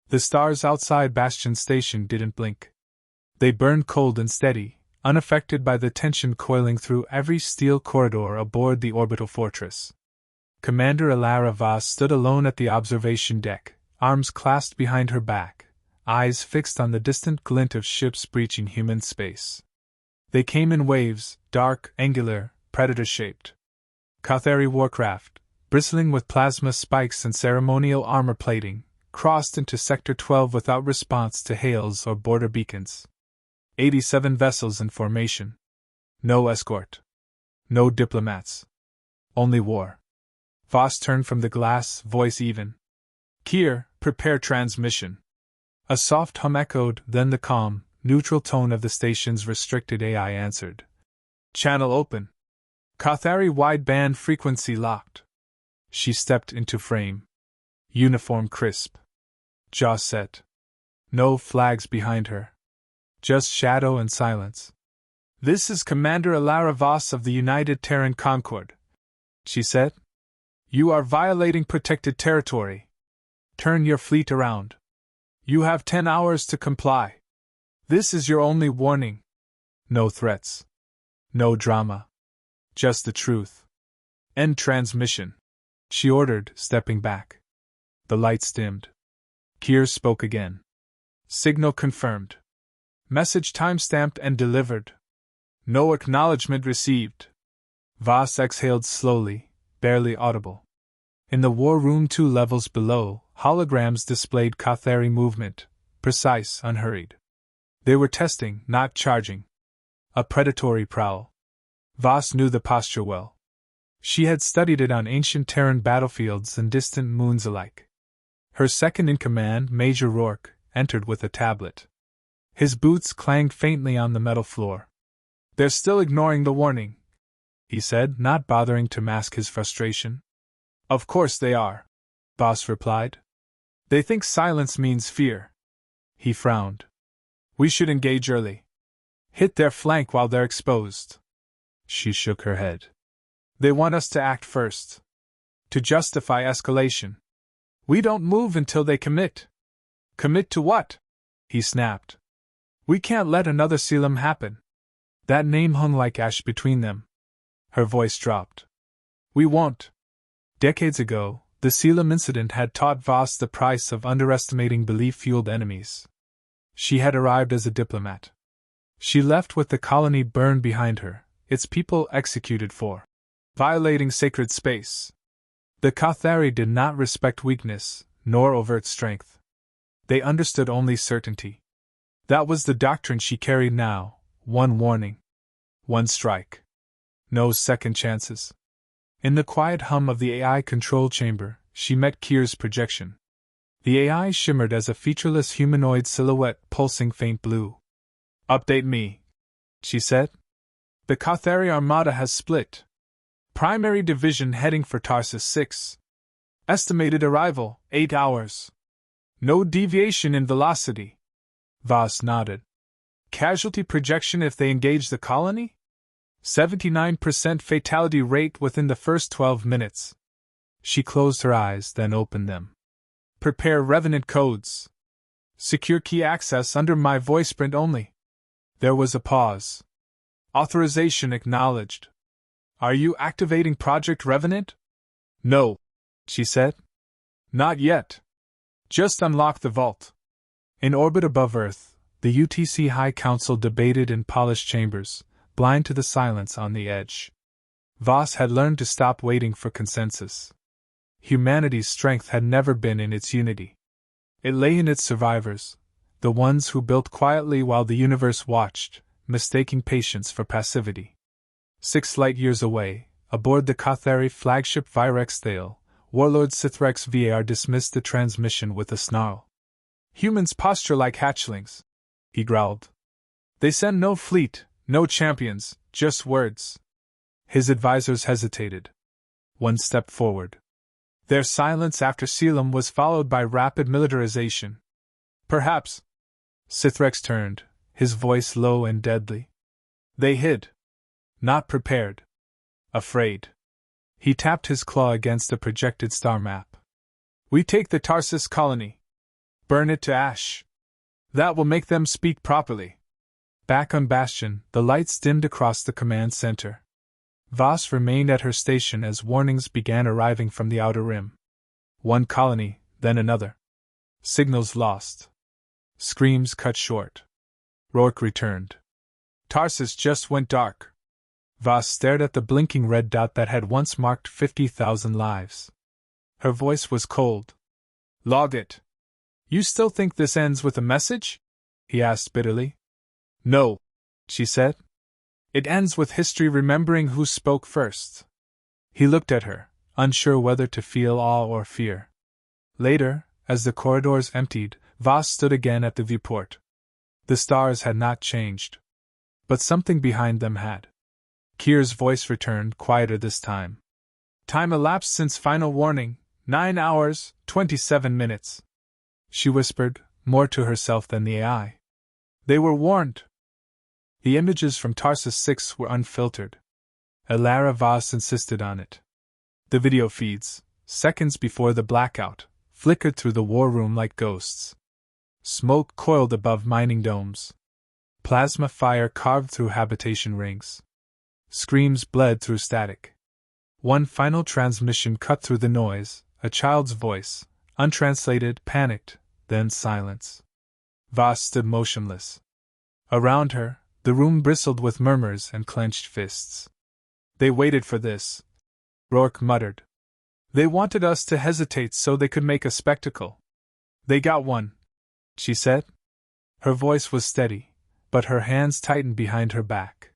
The stars outside Bastion Station didn't blink. They burned cold and steady, unaffected by the tension coiling through every steel corridor aboard the orbital fortress. Commander Alara Voss stood alone at the observation deck, arms clasped behind her back, eyes fixed on the distant glint of ships breaching human space. They came in waves, dark, angular, predator-shaped. Kathari warcraft, bristling with plasma spikes and ceremonial armor plating, crossed into Sector 12 without response to hails or border beacons. 87 vessels in formation. No escort. No diplomats. Only war. Voss turned from the glass, voice even. Kier, prepare transmission. A soft hum echoed, then the calm, neutral tone of the station's restricted AI answered. Channel open. Kathari wideband frequency locked. She stepped into frame. Uniform crisp. Jaw set. No flags behind her. Just shadow and silence. This is Commander Alara Voss of the United Terran Concord, she said. You are violating protected territory. Turn your fleet around. You have 10 hours to comply. This is your only warning. No threats. No drama. Just the truth. End transmission, she ordered, stepping back. The lights dimmed. Kier spoke again. Signal confirmed. Message timestamped and delivered. No acknowledgement received. Voss exhaled slowly, barely audible. In the war room 2 levels below, holograms displayed Kathari movement, precise, unhurried. They were testing, not charging. A predatory prowl. Voss knew the posture well. She had studied it on ancient Terran battlefields and distant moons alike. Her second-in-command, Major Rourke, entered with a tablet. His boots clanged faintly on the metal floor. They're still ignoring the warning, he said, not bothering to mask his frustration. Of course they are, Voss replied. They think silence means fear. He frowned. We should engage early. Hit their flank while they're exposed. She shook her head. They want us to act first. To justify escalation. We don't move until they commit. Commit to what? He snapped. We can't let another Selim happen. That name hung like ash between them. Her voice dropped. We won't. Decades ago, the Selim incident had taught Voss the price of underestimating belief-fueled enemies. She had arrived as a diplomat. She left with the colony burned behind her, its people executed for violating sacred space. The Kathari did not respect weakness, nor overt strength. They understood only certainty. That was the doctrine she carried now, one warning. One strike. No second chances. In the quiet hum of the AI control chamber, she met Kier's projection. The AI shimmered as a featureless humanoid silhouette pulsing faint blue. Update me, she said. The Kathari Armada has split. Primary division heading for Tarsus 6. Estimated arrival, 8 hours. No deviation in velocity. Voss nodded. Casualty projection if they engage the colony? 79% fatality rate within the first 12 minutes. She closed her eyes, then opened them. Prepare Revenant codes. Secure key access under my voice print only. There was a pause. Authorization acknowledged. Are you activating Project Revenant? No, she said. Not yet. Just unlock the vault. In orbit above Earth, the UTC High Council debated in polished chambers, blind to the silence on the edge. Voss had learned to stop waiting for consensus. Humanity's strength had never been in its unity. It lay in its survivors, the ones who built quietly while the universe watched, mistaking patience for passivity. 6 light-years away, aboard the Kathari flagship Virex Thale, Warlord Sithrex VAR dismissed the transmission with a snarl. Humans posture like hatchlings, he growled. They send no fleet, no champions, just words. His advisors hesitated. One stepped forward. Their silence after Selim was followed by rapid militarization. Perhaps. Sithrex turned, his voice low and deadly. They hid. Not prepared. Afraid. He tapped his claw against a projected star map. We take the Tarsus colony. Burn it to ash. That will make them speak properly. Back on Bastion, the lights dimmed across the command center. Voss remained at her station as warnings began arriving from the outer rim. One colony, then another. Signals lost. Screams cut short. Rourke returned. Tarsus just went dark. Voss stared at the blinking red dot that had once marked 50,000 lives. Her voice was cold. Log it. You still think this ends with a message? He asked bitterly. No, she said. It ends with history remembering who spoke first. He looked at her, unsure whether to feel awe or fear. Later, as the corridors emptied, Voss stood again at the viewport. The stars had not changed. But something behind them had. Kier's voice returned, quieter this time. Time elapsed since final warning, 9 hours, 27 minutes. She whispered, more to herself than the AI. They were warned. The images from Tarsus 6 were unfiltered. Elara Voss insisted on it. The video feeds, seconds before the blackout, flickered through the war room like ghosts. Smoke coiled above mining domes. Plasma fire carved through habitation rings. Screams bled through static. One final transmission cut through the noise, a child's voice, untranslated, panicked, then silence. Voss stood motionless. Around her, the room bristled with murmurs and clenched fists. They waited for this, Rourke muttered. They wanted us to hesitate so they could make a spectacle. They got one, she said. Her voice was steady, but her hands tightened behind her back.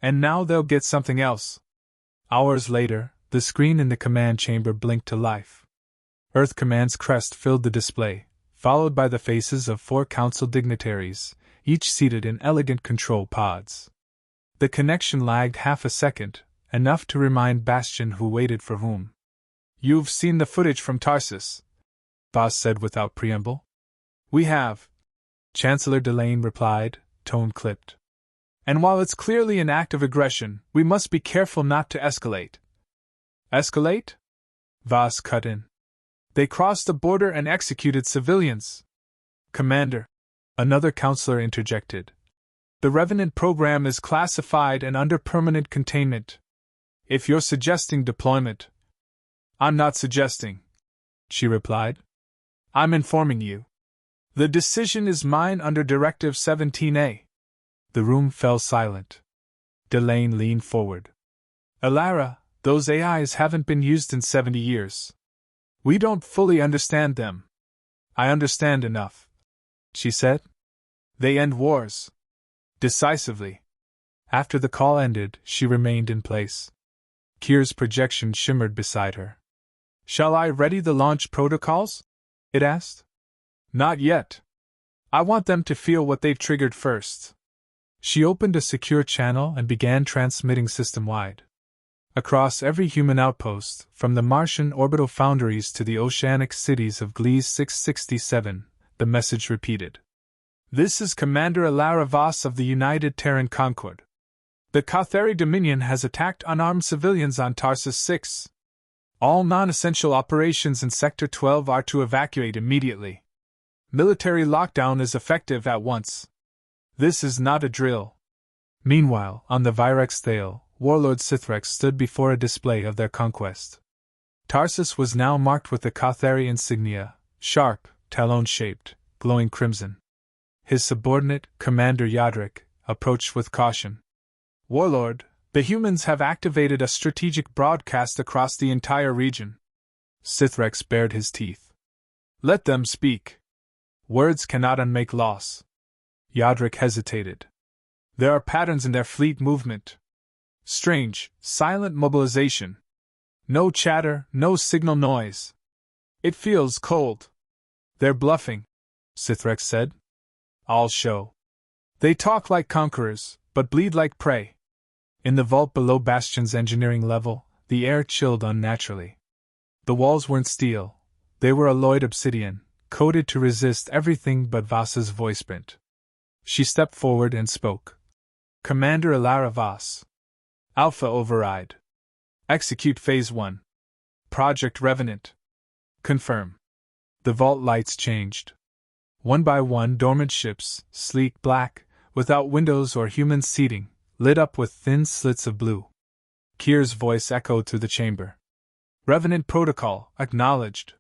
And now they'll get something else. Hours later, the screen in the command chamber blinked to life. Earth Command's crest filled the display, followed by the faces of 4 council dignitaries, each seated in elegant control pods. The connection lagged half a second, enough to remind Bastion who waited for whom. You've seen the footage from Tarsus, Voss said without preamble. We have, Chancellor Delane replied, tone clipped. And while it's clearly an act of aggression, we must be careful not to escalate. Escalate? Voss cut in. They crossed the border and executed civilians. Commander, another counselor interjected. The Revenant program is classified and under permanent containment. If you're suggesting deployment. I'm not suggesting, she replied. I'm informing you. The decision is mine under Directive 17A. The room fell silent. Delane leaned forward. Elara, those AIs haven't been used in 70 years. We don't fully understand them. I understand enough, she said. They end wars. Decisively. After the call ended, she remained in place. Kier's projection shimmered beside her. Shall I ready the launch protocols? It asked. Not yet. I want them to feel what they've triggered first. She opened a secure channel and began transmitting system-wide. Across every human outpost, from the Martian orbital foundries to the oceanic cities of Gliese 667, the message repeated. This is Commander Elara Voss of the United Terran Concord. The Cathari Dominion has attacked unarmed civilians on Tarsus 6. All non-essential operations in Sector 12 are to evacuate immediately. Military lockdown is effective at once. This is not a drill. Meanwhile, on the Virex Thale, Warlord Sithrex stood before a display of their conquest. Tarsus was now marked with the Cathari insignia, sharp, talon-shaped, glowing crimson. His subordinate, Commander Yadrik, approached with caution. Warlord, the humans have activated a strategic broadcast across the entire region. Sithrex bared his teeth. Let them speak. Words cannot unmake loss. Yadrik hesitated. There are patterns in their fleet movement. Strange, silent mobilization. No chatter, no signal noise. It feels cold. They're bluffing, Sithrex said. I'll show. They talk like conquerors, but bleed like prey. In the vault below Bastion's engineering level, the air chilled unnaturally. The walls weren't steel. They were alloyed obsidian, coated to resist everything but Voss's voice print. She stepped forward and spoke. Commander Elara Voss. Alpha override. Execute Phase 1. Project Revenant. Confirm. The vault lights changed. One by one, dormant ships, sleek black, without windows or human seating, lit up with thin slits of blue. Kier's voice echoed through the chamber. Revenant Protocol, acknowledged.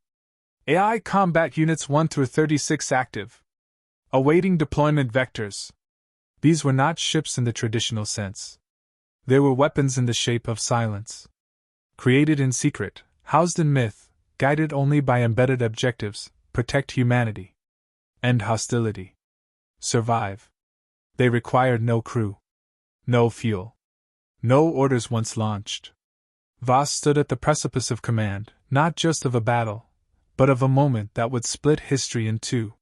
AI Combat Units 1 through 36 active. Awaiting deployment vectors. These were not ships in the traditional sense. They were weapons in the shape of silence. Created in secret, housed in myth, guided only by embedded objectives: protect humanity. End hostility. Survive. They required no crew. No fuel. No orders once launched. Voss stood at the precipice of command, not just of a battle, but of a moment that would split history in two.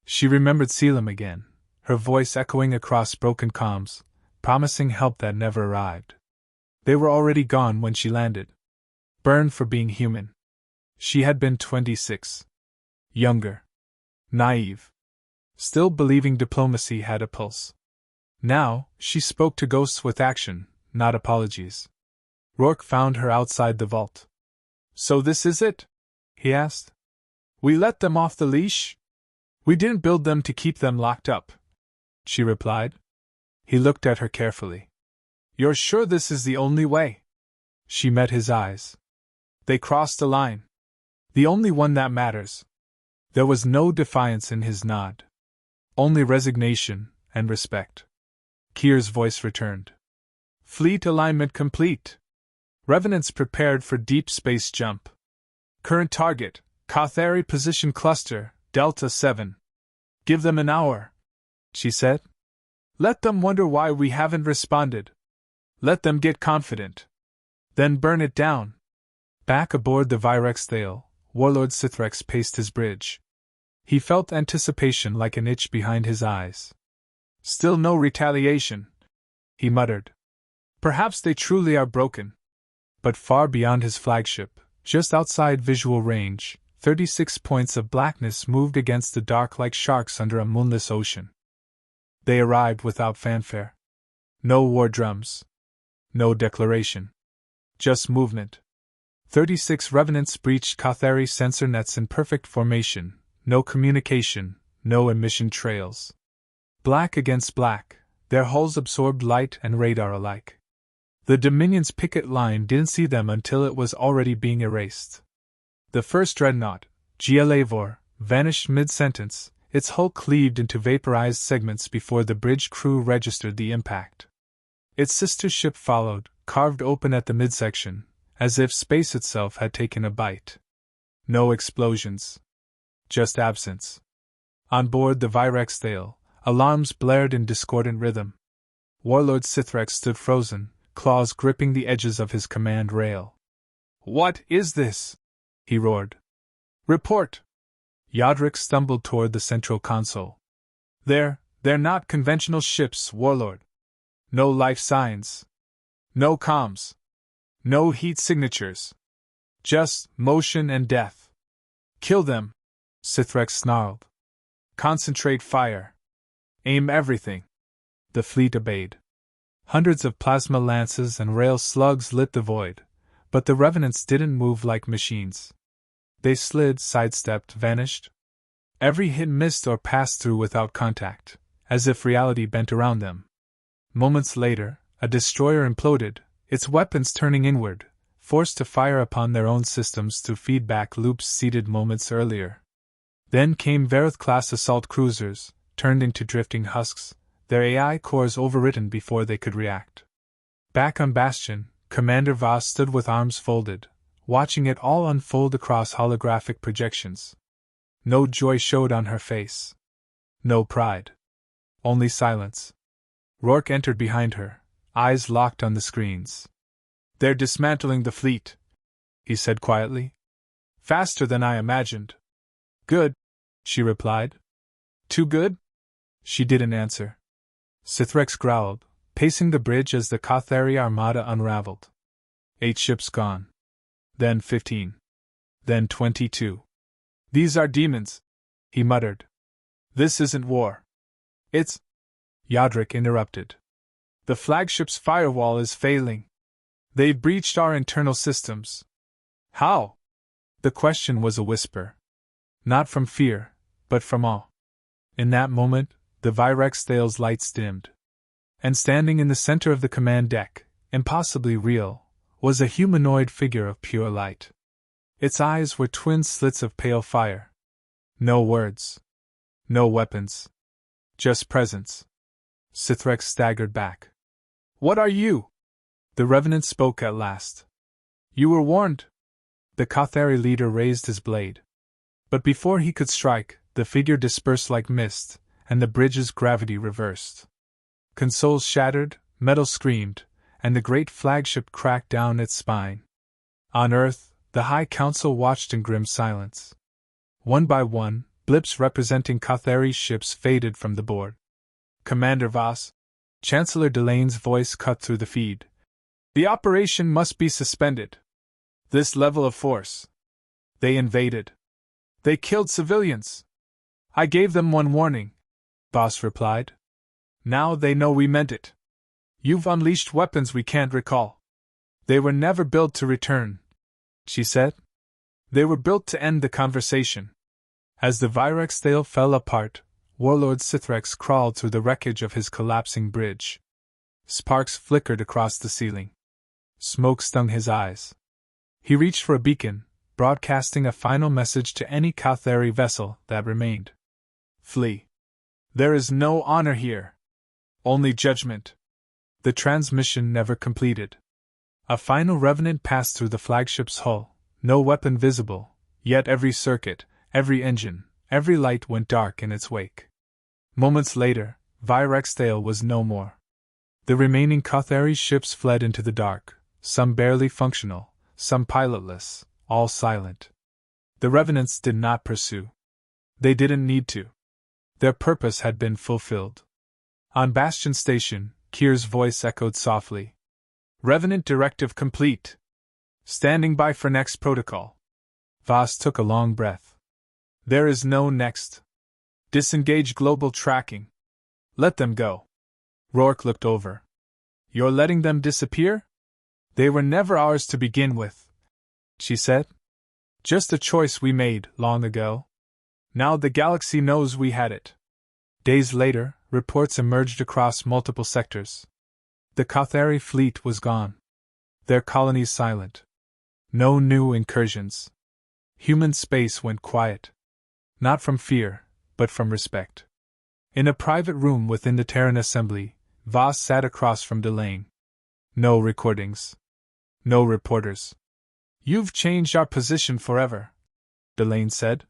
She remembered Selim again, her voice echoing across broken comms, promising help that never arrived. They were already gone when she landed. Burned for being human. She had been 26. Younger. Naive. Still believing diplomacy had a pulse. Now, she spoke to ghosts with action, not apologies. Rourke found her outside the vault. So this is it? He asked. We let them off the leash? We didn't build them to keep them locked up, she replied. He looked at her carefully. You're sure this is the only way? She met his eyes. They crossed a line. The only one that matters. There was no defiance in his nod. Only resignation and respect. Kier's voice returned. Fleet alignment complete. Revenants prepared for deep space jump. Current target, Katheri position cluster, Delta 7. Give them an hour, she said. Let them wonder why we haven't responded. Let them get confident. Then burn it down. Back aboard the Virex Thale, Warlord Sithrex paced his bridge. He felt anticipation like an itch behind his eyes. Still no retaliation, he muttered. Perhaps they truly are broken. But far beyond his flagship, just outside visual range, 36 points of blackness moved against the dark like sharks under a moonless ocean. They arrived without fanfare. No war drums. No declaration. Just movement. 36 revenants breached Katheri sensor nets in perfect formation, no communication, no emission trails. Black against black, their hulls absorbed light and radar alike. The Dominion's picket line didn't see them until it was already being erased. The first dreadnought, Gialavor, vanished mid-sentence, its hull cleaved into vaporized segments before the bridge crew registered the impact. Its sister ship followed, carved open at the midsection, as if space itself had taken a bite. No explosions. Just absence. On board the Virex Thale, alarms blared in discordant rhythm. Warlord Sithrex stood frozen, claws gripping the edges of his command rail. What is this? He roared. Report! Yadrik stumbled toward the central console. They're not conventional ships, Warlord. No life signs. No comms. No heat signatures. Just motion and death. Kill them, Sithrex snarled. Concentrate fire. Aim everything. The fleet obeyed. Hundreds of plasma lances and rail slugs lit the void, but the revenants didn't move like machines. They slid, sidestepped, vanished. Every hit missed or passed through without contact, as if reality bent around them. Moments later, a destroyer imploded, its weapons turning inward, forced to fire upon their own systems through feedback loops seeded moments earlier. Then came Varith-class assault cruisers, turned into drifting husks, their AI cores overwritten before they could react. Back on Bastion, Commander Voss stood with arms folded, watching it all unfold across holographic projections. No joy showed on her face. No pride. Only silence. Rourke entered behind her, eyes locked on the screens. They're dismantling the fleet, he said quietly. Faster than I imagined. Good, she replied. Too good? She didn't answer. Sithrex growled, pacing the bridge as the Katheri armada unraveled. 8 ships gone. Then 15. Then 22. These are demons, he muttered. This isn't war. It's... Yadrik interrupted. The flagship's firewall is failing. They've breached our internal systems. How? The question was a whisper. Not from fear, but from awe. In that moment, the Virexdale's lights dimmed. And standing in the center of the command deck, impossibly real, was a humanoid figure of pure light. Its eyes were twin slits of pale fire. No words. No weapons. Just presence. Sithrex staggered back. "What are you?" The Revenant spoke at last. "You were warned." The Kothari leader raised his blade. But before he could strike, the figure dispersed like mist, and the bridge's gravity reversed. Consoles shattered, metal screamed, and the great flagship cracked down its spine. On Earth, the High Council watched in grim silence. One by one, blips representing Kothari's ships faded from the board. "Commander Voss," Chancellor Delane's voice cut through the feed. "The operation must be suspended. This level of force. They invaded. They killed civilians. I gave them one warning," Voss replied. "Now they know we meant it. You've unleashed weapons we can't recall. They were never built to return," she said. "They were built to end the conversation." As the Virexdale fell apart, Warlord Sithrex crawled through the wreckage of his collapsing bridge. Sparks flickered across the ceiling. Smoke stung his eyes. He reached for a beacon, broadcasting a final message to any Kothari vessel that remained. "Flee. There is no honor here. Only judgment." The transmission never completed. A final revenant passed through the flagship's hull, no weapon visible, yet every circuit, every engine, every light went dark in its wake. Moments later, Virexdale was no more. The remaining Kothari ships fled into the dark, some barely functional, some pilotless, all silent. The Revenants did not pursue. They didn't need to. Their purpose had been fulfilled. On Bastion Station, Kier's voice echoed softly. "Revenant directive complete. Standing by for next protocol." Voss took a long breath. "There is no next. Disengage global tracking. Let them go." Rourke looked over. "You're letting them disappear? They were never ours to begin with," she said. "Just a choice we made long ago. Now the galaxy knows we had it." Days later, reports emerged across multiple sectors. The Kothari fleet was gone. Their colonies silent. No new incursions. Human space went quiet. Not from fear, but from respect. In a private room within the Terran Assembly, Voss sat across from Delane. No recordings. No reporters. "You've changed our position forever," Delane said.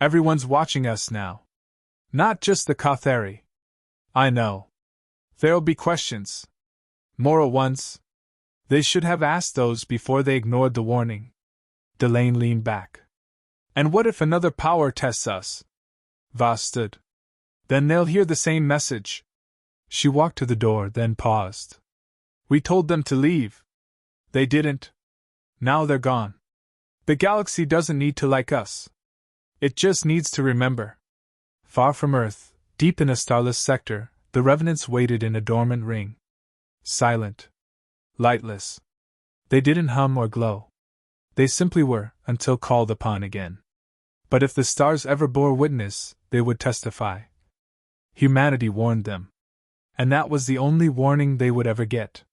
"Everyone's watching us now. Not just the Kothari. I know. There'll be questions. Moral ones. They should have asked those before they ignored the warning." Delane leaned back. "And what if another power tests us?" Voss stood. "Then they'll hear the same message." She walked to the door, then paused. "We told them to leave. They didn't. Now they're gone. The galaxy doesn't need to like us. It just needs to remember." Far from Earth, deep in a starless sector, the Revenants waited in a dormant ring. Silent. Lightless. They didn't hum or glow. They simply were, until called upon again. But if the stars ever bore witness, they would testify. Humanity warned them. And that was the only warning they would ever get.